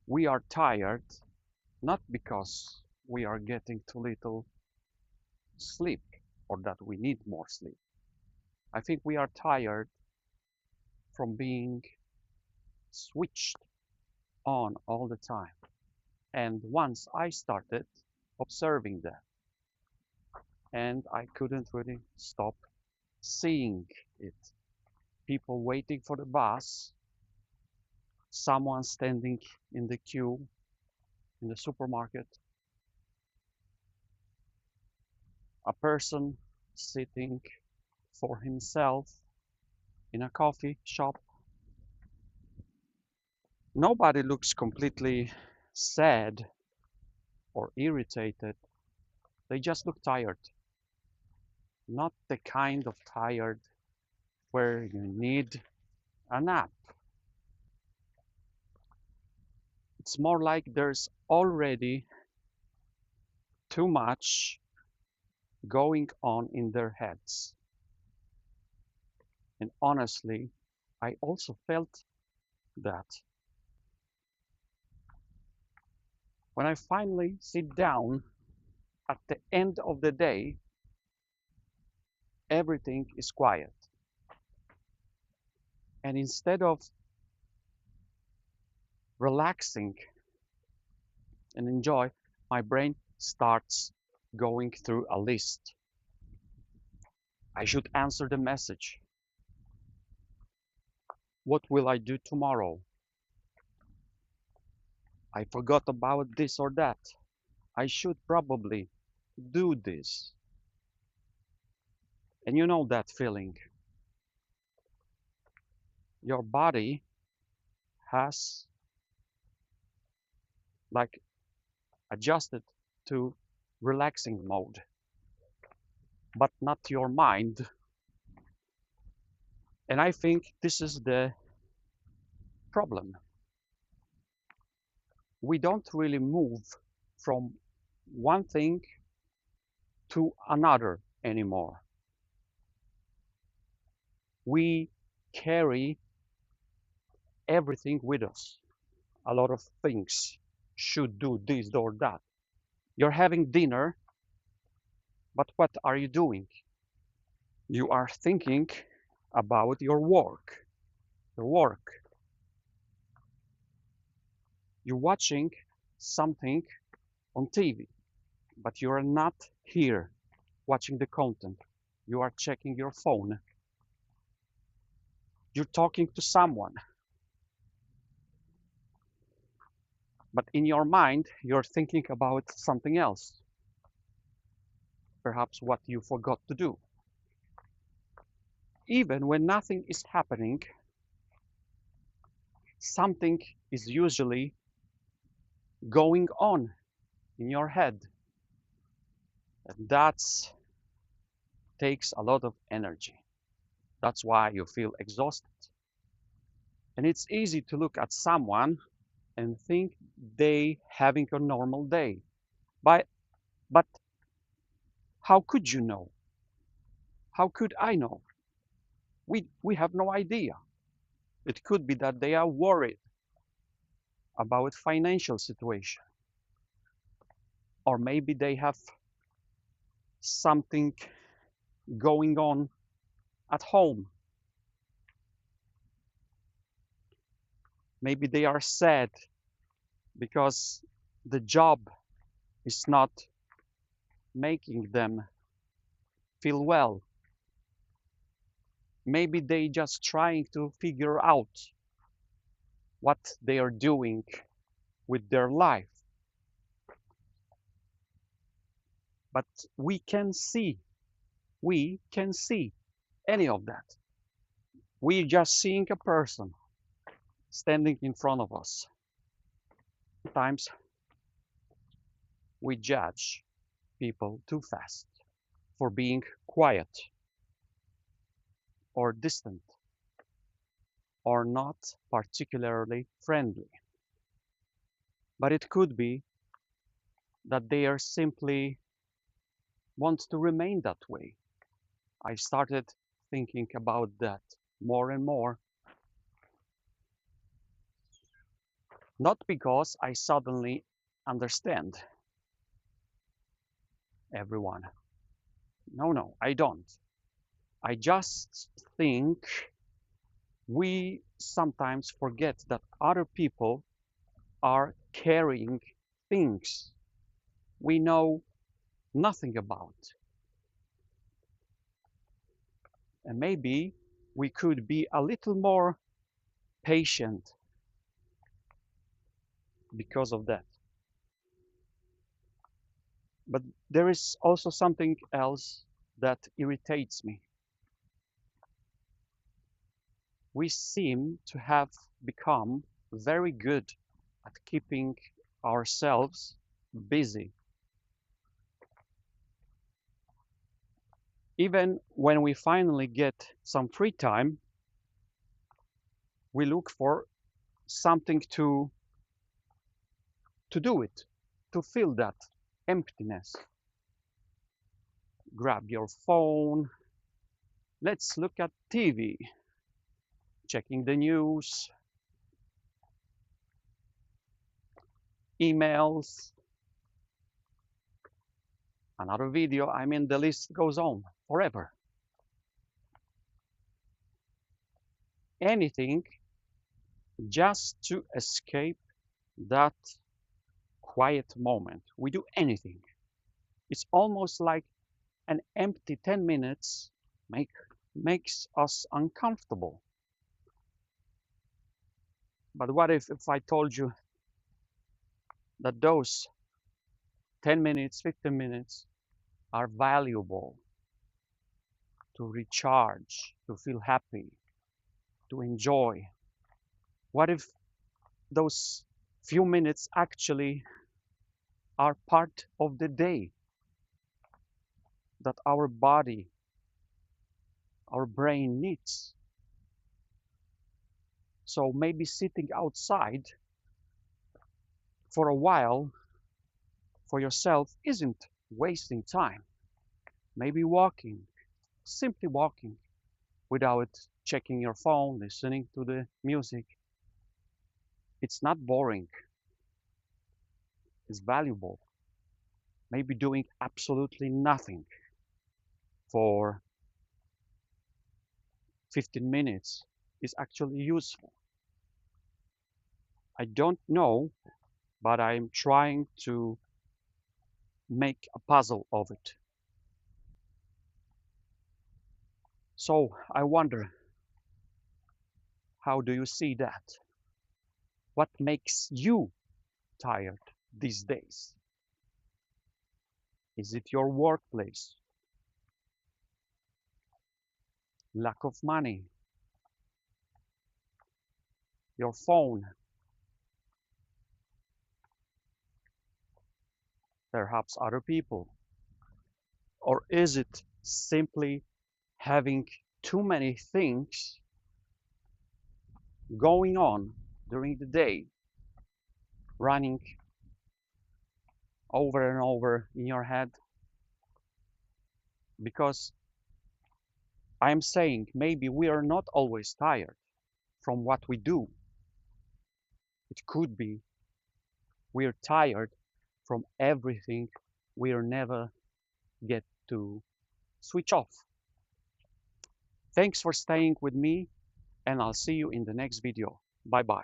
We are tired not because we are getting too little sleep or that we need more sleep. I think we are tired from being switched on all the time. And once I started observing that, and I couldn't really stop seeing it. People waiting for the bus, someone standing in the queue in the supermarket, a person sitting for himself in a coffee shop. Nobody looks completely sad or irritated. They just look tired. Not the kind of tired where you need a nap. It's more like there's already too much going on in their heads. And honestly, I also felt that when I finally sit down at the end of the day, everything is quiet. And instead of relaxing and enjoy, my brain starts going through a list. I should answer the message. What will I do tomorrow? I forgot about this or that. I should probably do this. And you know that feeling. Your body has like adjusted to relaxing mode, but not your mind. And I think this is the problem. We don't really move from one thing to another anymore. We carry everything with us. A lot of things should do this or that. You're having dinner, but what are you doing? You are thinking about your work. Your work. You're watching something on TV, but you are not here watching the content. You are checking your phone. You're talking to someone, but in your mind, you're thinking about something else. Perhaps what you forgot to do. Even when nothing is happening, something is usually going on in your head. And that takes a lot of energy. That's why you feel exhausted. And it's easy to look at someone and think they having a normal day. But but how could you know? How could I know? We have no idea. It could be that they are worried about financial situation, or maybe they have something going on at home. Maybe they are sad because the job is not making them feel well. Maybe they just trying to figure out what they are doing with their life. But we can see any of that. We're just seeing a person standing in front of us. Sometimes we judge people too fast for being quiet or distant or not particularly friendly. But it could be that they are simply want to remain that way. I started thinking about that more and more. Not because I suddenly understand everyone. No, no, I don't. I just think we sometimes forget that other people are carrying things we know nothing about. And maybe we could be a little more patient because of that. But there is also something else that irritates me. We seem to have become very good at keeping ourselves busy. Even when we finally get some free time, we look for something to do it, to fill that emptiness. Grab your phone, let's look at TV, checking the news, emails, another video. I mean, the list goes on forever. Anything just to escape that quiet moment. We do anything. It's almost like an empty 10 minutes makes us uncomfortable. But what if I told you that those 10 minutes, 15 minutes are valuable to recharge, to feel happy, to enjoy? What if those few minutes actually are part of the day that our body, our brain needs? So maybe sitting outside for a while for yourself isn't wasting time. Maybe walking, simply walking without checking your phone, listening to the music. It's not boring, it's valuable. Maybe doing absolutely nothing for 15 minutes is actually useful. I don't know, but I'm trying to make a puzzle of it. So I wonder, how do you see that? What makes you tired these days? Is it your workplace? Lack of money? Your phone? Perhaps other people? Or is it simply having too many things going on during the day, running over and over in your head? Because I'm saying maybe we are not always tired from what we do. It could be we're tired from everything we'll never get to switch off. Thanks for staying with me, and I'll see you in the next video. Bye bye.